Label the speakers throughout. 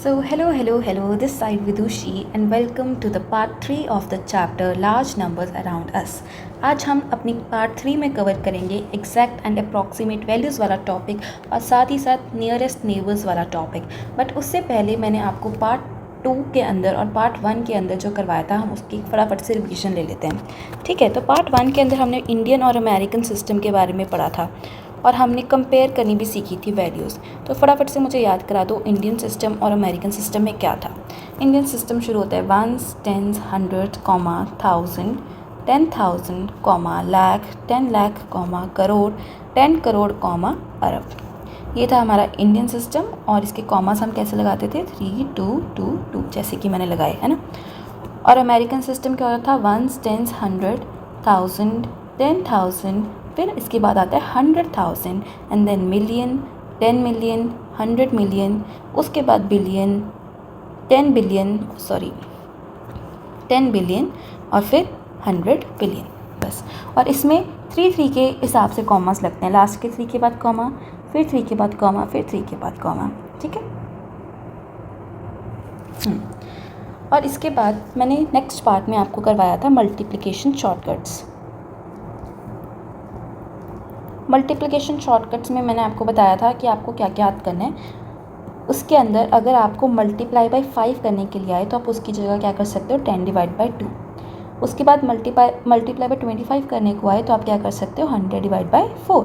Speaker 1: Hello, this side Vidushi and welcome to the part 3 of the chapter Large Numbers Around Us. आज हम अपनी part 3 में cover करेंगे exact and approximate values वाला topic और साथ ही साथ नियरेस्ट नेबर्स वाला टॉपिक। बट उससे पहले मैंने आपको पार्ट 2 के अंदर और पार्ट 1 के अंदर जो करवाया था हम उसकी फटाफट से रिवीजन ले लेते हैं। ठीक है, तो पार्ट 1 के अंदर हमने इंडियन और अमेरिकन सिस्टम के बारे में पढ़ा था और हमने कंपेयर करनी भी सीखी थी वैल्यूज़। तो फटाफट से मुझे याद करा दो इंडियन सिस्टम और अमेरिकन सिस्टम में क्या था। इंडियन सिस्टम शुरू होता है 1s, 10s, 100, 1000, 10,000, लाख, 10 लाख, करोड़, 10 करोड़, अरब। ये था हमारा इंडियन सिस्टम और इसके कॉमास हम कैसे लगाते थे 3, 2, 2, 2 जैसे कि मैंने लगाए है ना। और अमेरिकन सिस्टम क्या होता था 1s, 10s, 100, 1000, 10,000, फिर इसके बाद आता है 100,000 and then million, 10 million, 100 million, उसके बाद बिलियन, 10 बिलियन और फिर 100 बिलियन बस। और इसमें 3 के हिसाब से कॉमास लगते हैं, लास्ट के 3 के बाद कॉमा, फिर 3 के बाद कॉमा, फिर 3 के बाद कॉमा। ठीक है। और इसके बाद मैंने नेक्स्ट पार्ट में आपको करवाया था मल्टीप्लिकेशन शॉर्टकट्स। मल्टीप्लिकेशन शॉर्टकट्स में मैंने आपको बताया था कि आपको क्या क्या याद करना है। उसके अंदर अगर आपको मल्टीप्लाई बाय 5 करने के लिए आए तो आप उसकी जगह क्या कर सकते हो 10 डिवाइड बाय 2। उसके बाद मल्टीप्लाई बाय 25 करने को आए तो आप क्या कर सकते हो 100 डिवाइड बाय 4।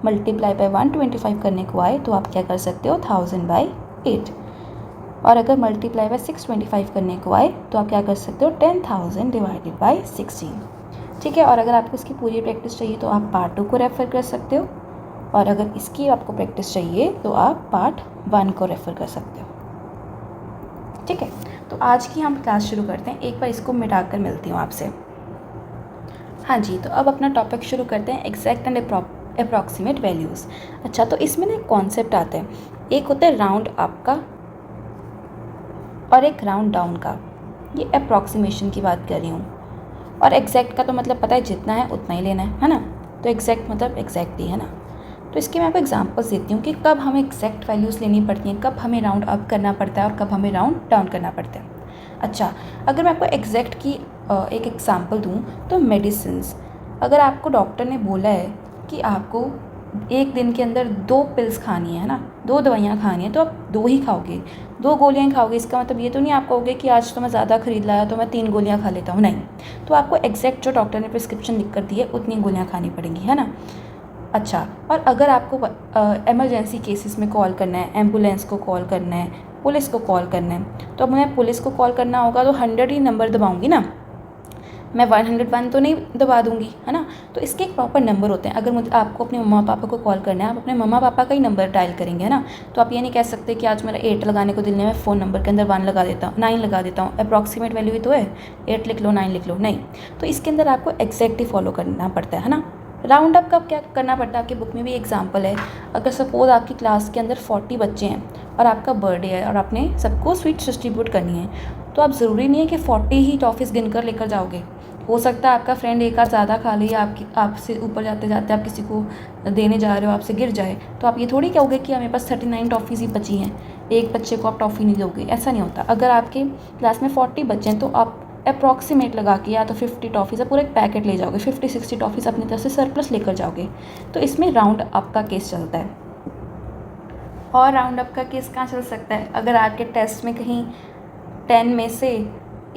Speaker 1: मल्टीप्लाई बाय 125 करने को आए तो आप क्या कर सकते हो 1000 बाय 8। और अगर मल्टीप्लाई बाय 625 करने को आए तो आप क्या कर सकते हो 10,000 डिवाइडेड बाय 16। ठीक है। और अगर आपको इसकी पूरी प्रैक्टिस चाहिए तो आप पार्ट 2 को रेफ़र कर सकते हो और अगर इसकी आपको प्रैक्टिस चाहिए तो आप पार्ट 1 को रेफ़र कर सकते हो। ठीक है, तो आज की हम क्लास शुरू करते हैं। एक बार इसको मिटा कर मिलती हूँ आपसे। हाँ जी, तो अब अपना टॉपिक शुरू करते हैं एग्जैक्ट एंड अप्रॉक्सीमेट वैल्यूज़। अच्छा, तो इसमें ना एक कॉन्सेप्ट आता है, एक होता है राउंड अप का और एक राउंड डाउन का। ये अप्रॉक्सीमेशन की बात कर रही हूँ। और एग्जैक्ट का तो मतलब पता है जितना है उतना ही लेना है ना। तो एग्जैक्ट मतलब एग्जैक्ट ही है ना। तो इसके मैं आपको एग्जांपल्स देती हूँ कि कब हमें एग्जैक्ट वैल्यूज़ लेनी पड़ती हैं, कब हमें राउंड अप करना पड़ता है और कब हमें राउंड डाउन करना पड़ता है। अच्छा, अगर मैं आपको एग्जैक्ट की एक एग्जांपल दूँ तो मेडिसिन्स, अगर आपको डॉक्टर ने बोला है कि आपको एक दिन के अंदर 2 पिल्स खानी है ना, 2 दवाइयाँ खानी है, तो आप 2 ही खाओगे, 2 गोलियाँ खाओगे। इसका मतलब ये तो नहीं आप कहोगे कि आज तो मैं ज़्यादा खरीद लाया तो मैं 3 गोलियाँ खा लेता हूँ, नहीं। तो आपको एग्जैक्ट जो डॉक्टर ने प्रिस्क्रिप्शन लिख कर दी है उतनी गोलियाँ खानी पड़ेंगी, है ना। अच्छा, और अगर आपको एमरजेंसी केसेस में कॉल करना है, एम्बुलेंस को कॉल करना है, पुलिस को कॉल करना है, तो अब मैं पुलिस को कॉल करना होगा तो 100 ही नंबर दबाऊँगी ना, मैं 101 तो नहीं दबा दूँगी, है ना। तो इसके एक प्रॉपर नंबर होते हैं। अगर मुझे आपको अपने मम्मा पापा को कॉल करना है, आप अपने मम्मा पापा का ही नंबर डायल करेंगे, है ना। तो आप ये नहीं कह सकते कि आज मेरा 8 लगाने को दिल नहीं है, मैं फ़ोन नंबर के अंदर 1 लगा देता हूँ, 9 लगा देता हूँ, अप्रॉक्सीमेट वैल्यू ही तो है, 8 लिख लो, 9 लिख लो, नहीं। तो इसके अंदर आपको एग्जैक्ट ही फॉलो करना पड़ता है ना। राउंड अप का क्या करना पड़ता है, आपकी बुक में भी एग्जाम्पल है। अगर सपोज़ आपकी क्लास के अंदर 40 बच्चे हैं और आपका बर्थडे है और आपने सबको स्वीट्स डिस्ट्रीब्यूट करनी है, तो आप ज़रूरी नहीं है कि 40 ही टॉफ़ीज़ गिन कर लेकर जाओगे। हो सकता है आपका फ्रेंड एक आध ज़्यादा खा ले या आपसे ऊपर जाते जाते आप किसी को देने जा रहे हो, आपसे गिर जाए, तो आप ये थोड़ी कहोगे कि हमें पास 39 टॉफ़ीज़ ही बची हैं, एक बच्चे को आप टॉफ़ी नहीं दोगे, ऐसा नहीं होता। अगर आपके क्लास में 40 बच्चे हैं तो आप अप्रॉक्सीमेट लगा के या तो 50 टॉफ़ीज़ या पूरा एक पैकेट ले जाओगे, 50-60 टॉफ़ीज़ अपनी तरफ से सरप्लस लेकर जाओगे। तो इसमें राउंड अप का केस चलता है। और राउंड अप का केस कहाँ चल सकता है, अगर आपके टेस्ट में कहीं 10 में से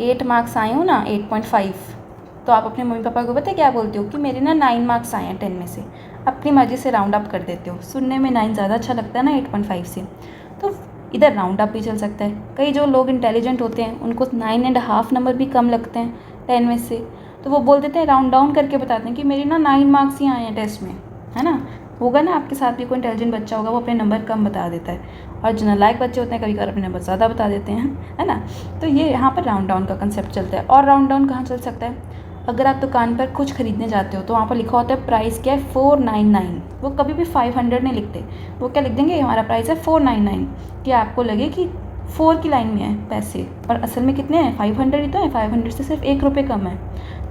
Speaker 1: 8 मार्क्स आए हो ना, 8.5, तो आप अपने मम्मी पापा को पता है क्या बोलते हो कि मेरे ना 9 मार्क्स आए हैं 10 में से। अपनी मर्ज़ी से राउंड अप कर देते हो, सुनने में 9 ज़्यादा अच्छा लगता है ना 8.5 से, तो इधर राउंड अप भी चल सकता है। कई जो लोग इंटेलिजेंट होते हैं उनको 9.5 नंबर भी कम लगते हैं 10 में से, तो वो बोल देते हैं राउंड डाउन करके बताते हैं कि मेरे ना 9 मार्क्स ही आए हैं टेस्ट में, है ना। होगा ना आपके साथ भी कोई इंटेलिजेंट बच्चा होगा, वो अपने नंबर कम बता देता है। और जो नालायक बच्चे होते हैं कभी कभी अपने नंबर ज़्यादा बता देते हैं, है ना। तो ये यहाँ पर राउंड डाउन का कंसेप्ट चलता है। और राउंड डाउन कहाँ चल सकता है, अगर आप दुकान पर कुछ खरीदने जाते हो तो वहाँ पर लिखा होता है प्राइस क्या है 499, वो कभी भी 500 नहीं लिखते, वो क्या लिख देंगे हमारा प्राइस है 499, कि आपको लगे कि 4 की लाइन में है पैसे, और असल में कितने हैं 500 ही तो है, 500 से सिर्फ 1 रुपये कम है।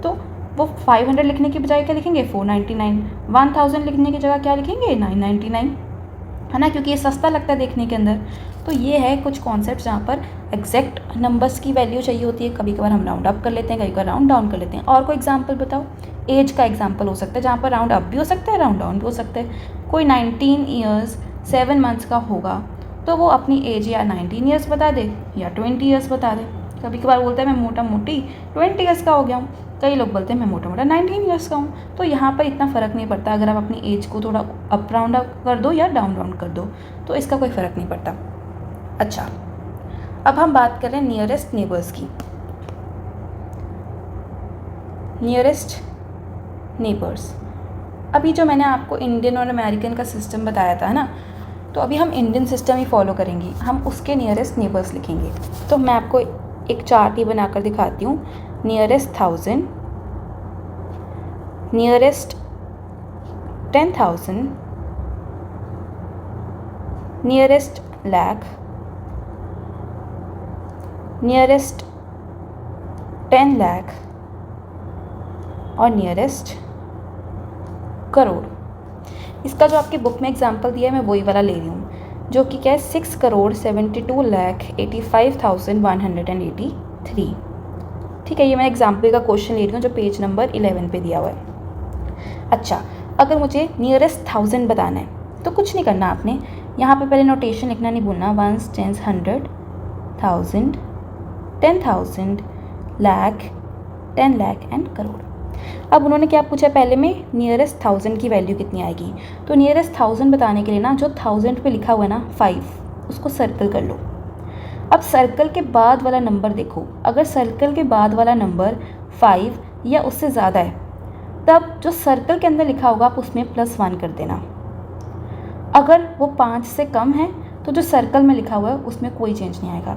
Speaker 1: तो वो 500 लिखने की बजाय क्या लिखेंगे 499, 1000 लिखने की जगह क्या लिखेंगे 999, है ना, क्योंकि ये सस्ता लगता है देखने के अंदर। तो ये है कुछ कॉन्सेप्ट जहाँ पर एग्जैक्ट नंबर्स की वैल्यू चाहिए होती है। कभी कभार हम राउंड अप कर लेते हैं, कभी कभार राउंड डाउन कर लेते हैं। और कोई एग्जांपल बताओ। एज का एग्जांपल हो सकता है जहाँ पर राउंड अप भी हो सकता है, राउंड डाउन भी हो सकता है। कोई 19 ईयर्स 7 मंथ्स का होगा तो वो अपनी एज या 19 ईयर्स बता दे या 20 ईयर्स बता दे। कभी कभार बोलता है मैं मोटा मोटी 20 ईयर्स का हो गया हूँ, कई लोग बोलते हैं मैं मोटा मोटा 19 ईयर्स का हूँ। तो यहाँ पर इतना फ़र्क नहीं पड़ता अगर आप अपनी एज को थोड़ा अप राउंड अप कर दो या डाउन राउंड कर दो, तो इसका कोई फ़र्क नहीं पड़ता। अच्छा, अब हम बात करें नियरेस्ट नेबर्स की। नियरेस्ट नेबर्स, अभी जो मैंने आपको इंडियन और अमेरिकन का सिस्टम बताया था ना, तो अभी हम इंडियन सिस्टम ही फॉलो करेंगे। हम उसके नियरेस्ट नेबर्स लिखेंगे। तो मैं आपको एक चार्ट ही बनाकर दिखाती हूँ। Nearest 1000, nearest 10,000, nearest lakh, nearest 10 lakh और नियरेस्ट करोड़। इसका जो आपकी बुक में एग्जांपल दिया है मैं वही वाला ले रही हूँ, जो कि क्या है 6,72,85,183। ठीक है, ये मैं एग्जाम्पल का क्वेश्चन ले रही हूँ जो पेज नंबर 11 पे दिया हुआ है। अच्छा, अगर मुझे नियरेस्ट 1000 बताना है तो कुछ नहीं करना आपने, यहाँ पे पहले नोटेशन लिखना नहीं भूलना। 1s, 10s, 100, 1000, 10,000, lakh, 10 lakh and crore. अब उन्होंने क्या पूछा पहले में, नियरेस्ट 1000 की वैल्यू कितनी आएगी। तो नियरेस्ट 1000 बताने के लिए ना, जो 1000 पे लिखा हुआ है ना 5, उसको सर्कल कर लो। अब सर्कल के बाद वाला नंबर देखो, अगर सर्कल के बाद वाला नंबर 5 या उससे ज़्यादा है तब जो सर्कल के अंदर लिखा होगा आप उसमें +1 कर देना। अगर वो 5 से कम है तो जो सर्कल में लिखा हुआ है उसमें कोई चेंज नहीं आएगा।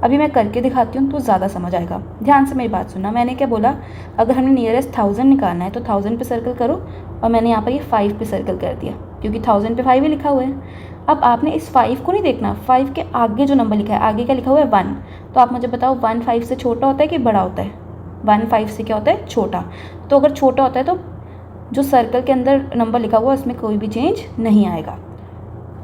Speaker 1: अभी मैं करके दिखाती हूँ तो ज़्यादा समझ आएगा। ध्यान से मेरी बात सुनना। मैंने क्या बोला, अगर हमने नियरेस्ट 1000 निकालना है तो 1000 पे सर्कल करो, और मैंने यहाँ पर ये 5 पे सर्कल कर दिया क्योंकि 1000 पे 5 ही लिखा हुआ है। अब आपने इस 5 को नहीं देखना, 5 के आगे जो नंबर लिखा है, आगे क्या लिखा हुआ है 1। तो आप मुझे बताओ 1 5 से छोटा होता है कि बड़ा होता है? 1 5 से क्या होता है? छोटा। तो अगर छोटा होता है तो जो सर्कल के अंदर नंबर लिखा हुआ है उसमें कोई भी चेंज नहीं आएगा।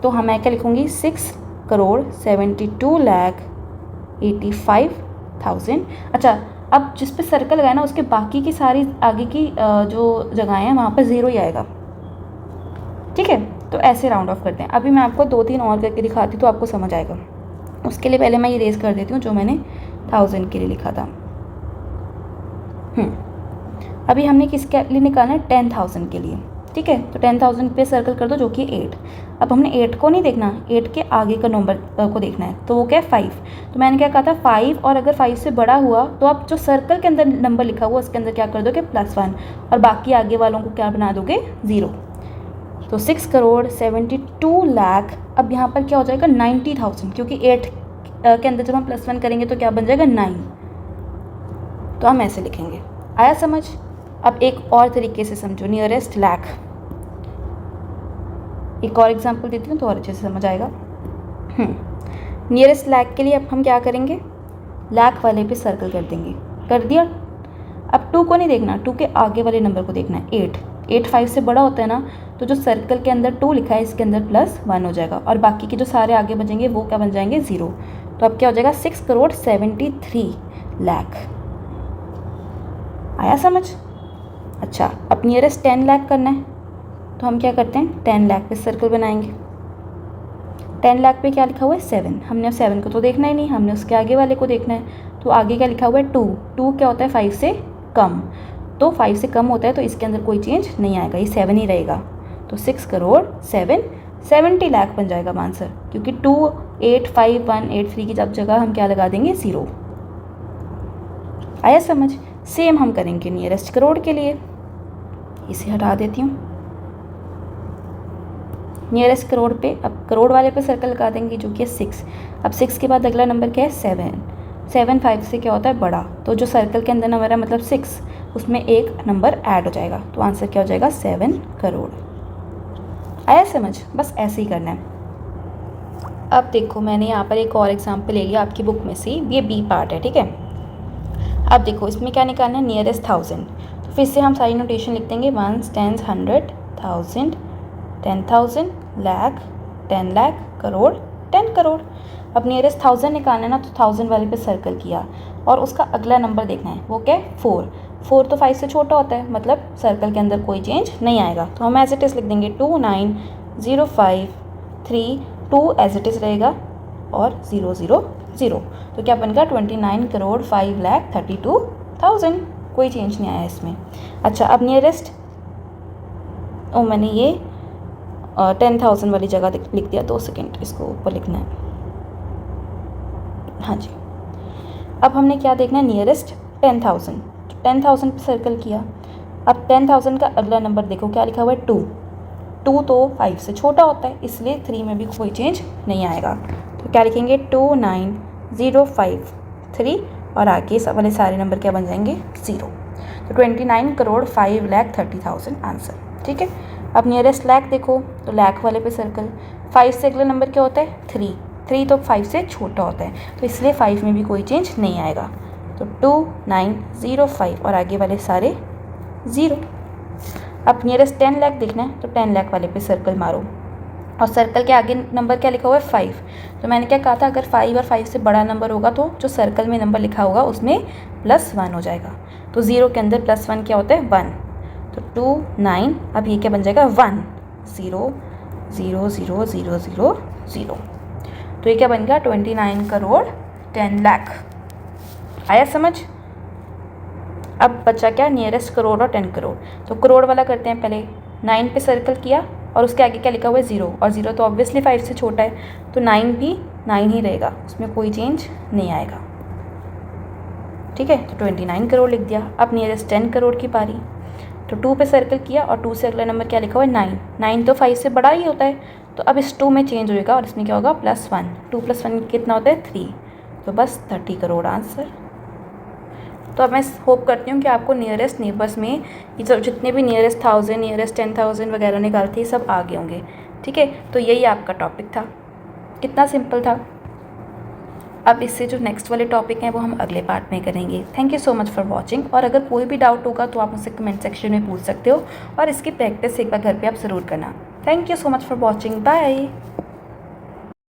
Speaker 1: तो मैं क्या लिखूँगी, 6,72,85,000। अच्छा, अब जिस पे सर्कल लगाया ना उसके बाकी की सारी आगे की जो जगहें हैं वहाँ पर 0 ही आएगा। ठीक है, तो ऐसे राउंड ऑफ करते हैं। अभी मैं आपको 2-3 और करके दिखाती हूँ तो आपको समझ आएगा। उसके लिए पहले मैं ये रेज कर देती हूँ जो मैंने 1000 के लिए लिखा था। अभी हमने किसके लिए निकालना है, 10,000 के लिए। ठीक है, तो 10,000 पे सर्कल कर दो जो कि 8। अब हमने 8 को नहीं देखना, 8 के आगे का नंबर को देखना है। तो वो क्या है 5। तो मैंने क्या कहा था 5, और अगर 5 से बड़ा हुआ तो आप जो सर्कल के अंदर नंबर लिखा हुआ उसके अंदर क्या कर दोगे, +1, और बाकी आगे वालों को क्या बना दोगे, 0। तो 6,72,00,000। अब यहाँ पर क्या हो जाएगा 90,000, क्योंकि 8 के अंदर जब हम +1 करेंगे तो क्या बन जाएगा 9। तो हम ऐसे लिखेंगे। आया समझ? अब एक और तरीके से समझो, नियरेस्ट लाख। एक और एग्जांपल देती हूँ तो और अच्छे से समझ आएगा। नियरेस्ट लाख के लिए अब हम क्या करेंगे, लाख वाले पे सर्कल कर देंगे। कर दिया। अब 2 को नहीं देखना, 2 के आगे वाले नंबर को देखना है, 8। 8 5 से बड़ा होता है ना, तो जो सर्कल के अंदर 2 लिखा है इसके अंदर +1 हो जाएगा, और बाकी के जो सारे आगे बचेंगे वो क्या बन जाएंगे, 0। तो अब क्या हो जाएगा 6,73,00,000। आया समझ? अच्छा, अब नियरेस्ट 10 लाख करना है तो हम क्या करते हैं, 10 लाख पे सर्कल बनाएंगे। 10 लाख पे क्या लिखा हुआ है, 7। हमने 7 को तो देखना ही नहीं, हमने उसके आगे वाले को देखना है। तो आगे क्या लिखा हुआ है, 2। 2 क्या होता है, 5 से कम। तो 5 से कम होता है तो इसके अंदर कोई चेंज नहीं आएगा, ये 7 ही रहेगा। तो 6,07,70 लाख बन जाएगा आंसर, क्योंकि 2 8 5 1 8 3 की जब जगह हम क्या लगा देंगे, 0। आया समझ? सेम हम करेंगे नियरेस्ट करोड़ के लिए। इसे हटा देती हूँ। नियरेस्ट करोड़ पे अब करोड़ वाले पे सर्कल लगा देंगे जो कि है 6। अब 6 के बाद अगला नंबर क्या है, 7। 7 5 से क्या होता है, बड़ा। तो जो सर्कल के अंदर नंबर है मतलब 6, उसमें एक नंबर ऐड हो जाएगा, तो आंसर क्या हो जाएगा, 7 करोड़। आया समझ? बस ऐसे ही करना है। अब देखो मैंने यहाँ पर एक और एग्जाम्पल ले लिया आपकी बुक में से, ये बी पार्ट है। ठीक है, अब देखो इसमें क्या निकालना है, नियरेस्ट 1000। तो फिर से हम सारी नोटेशन लिख देंगे, 1s 10s 100 1000 10,000 लाख 10 लाख करोड़ 10 करोड़। अब नियरेस्ट 1000 निकालना है ना, तो 1000 वाले पे सर्कल किया और उसका अगला नंबर देखना है, वो क्या है 4। 4 तो 5 से छोटा होता है, मतलब सर्कल के अंदर कोई चेंज नहीं आएगा, तो हम एज इट इज़ लिख देंगे 29053, 2 एज इट इज़ रहेगा और 000, तो क्या बनेगा 29,05,32,000, कोई चेंज नहीं आया इसमें। अच्छा, अब नियरेस्ट, मैंने ये 10,000 वाली जगह लिख दिया, 2 सेकेंड, इसको ऊपर लिखना है। हाँ जी, अब हमने क्या देखना है, नियरेस्ट 10,000, तो 10,000 पे सर्कल किया। अब 10,000 का अगला नंबर देखो क्या लिखा हुआ है 2। 2 तो 5 से छोटा होता है, इसलिए 3 में भी कोई चेंज नहीं आएगा, तो क्या लिखेंगे 29053 और आगे सब वाले सारे नंबर क्या बन जाएंगे 0, तो 29,05,30,000 आंसर। ठीक है, अब नियरेस्ट लाख देखो, तो लाख वाले पे सर्कल। 5 से अगला नंबर क्या होता है 3 तो 5 से छोटा होता है, तो इसलिए 5 में भी कोई चेंज नहीं आएगा, तो 2905 और आगे वाले सारे 0। अब नियरेस्ट 10 लाख देखना है, तो 10 लाख वाले पे सर्कल मारो और सर्कल के आगे नंबर क्या लिखा हुआ है 5, तो मैंने क्या कहा था, अगर 5 और 5 से बड़ा नंबर होगा तो जो सर्कल में नंबर लिखा होगा उसमें +1 हो जाएगा, तो 0 के अंदर +1 क्या होता है 1, तो 29, अब ये क्या बन जाएगा 1 0 0 0 0 0 0, तो ये क्या बन गया 29 करोड़ 10 लाख। आया समझ। अब बचा क्या, नियरेस्ट करोड़ और 10 करोड़, तो करोड़ वाला करते हैं पहले। 9 पे सर्कल किया और उसके आगे क्या लिखा हुआ है 0, और 0 तो ऑब्वियसली 5 से छोटा है, तो 9 भी 9 ही रहेगा, उसमें कोई चेंज नहीं आएगा। ठीक है, तो 29 करोड़ लिख दिया। अब नियरेस्ट 10 करोड़ की पारी, तो 2 पे सर्कल किया और 2 से अगला नंबर क्या लिखा हुआ है 9। 9 तो 5 से बड़ा ही होता है, तो अब इस 2 में चेंज होएगा और इसमें क्या होगा +1। 2 + 1 कितना होता है 3, तो बस 30 करोड़ आंसर। तो अब मैं होप करती हूँ कि आपको नियरेस्ट नेबर्स में ये सब जितने भी नियरेस्ट 1000, नियरेस्ट 10,000 वगैरह निकालते हैं सब आ गए होंगे। ठीक है, तो यही आपका टॉपिक था, कितना सिंपल था। अब इससे जो नेक्स्ट वाले टॉपिक हैं वो हम अगले पार्ट में करेंगे। Thank you so much for watching, और अगर कोई भी डाउट होगा तो आप मुझसे कमेंट सेक्शन में पूछ सकते हो, और इसकी प्रैक्टिस एक बार घर पे आप ज़रूर करना। Thank you so much for watching, bye.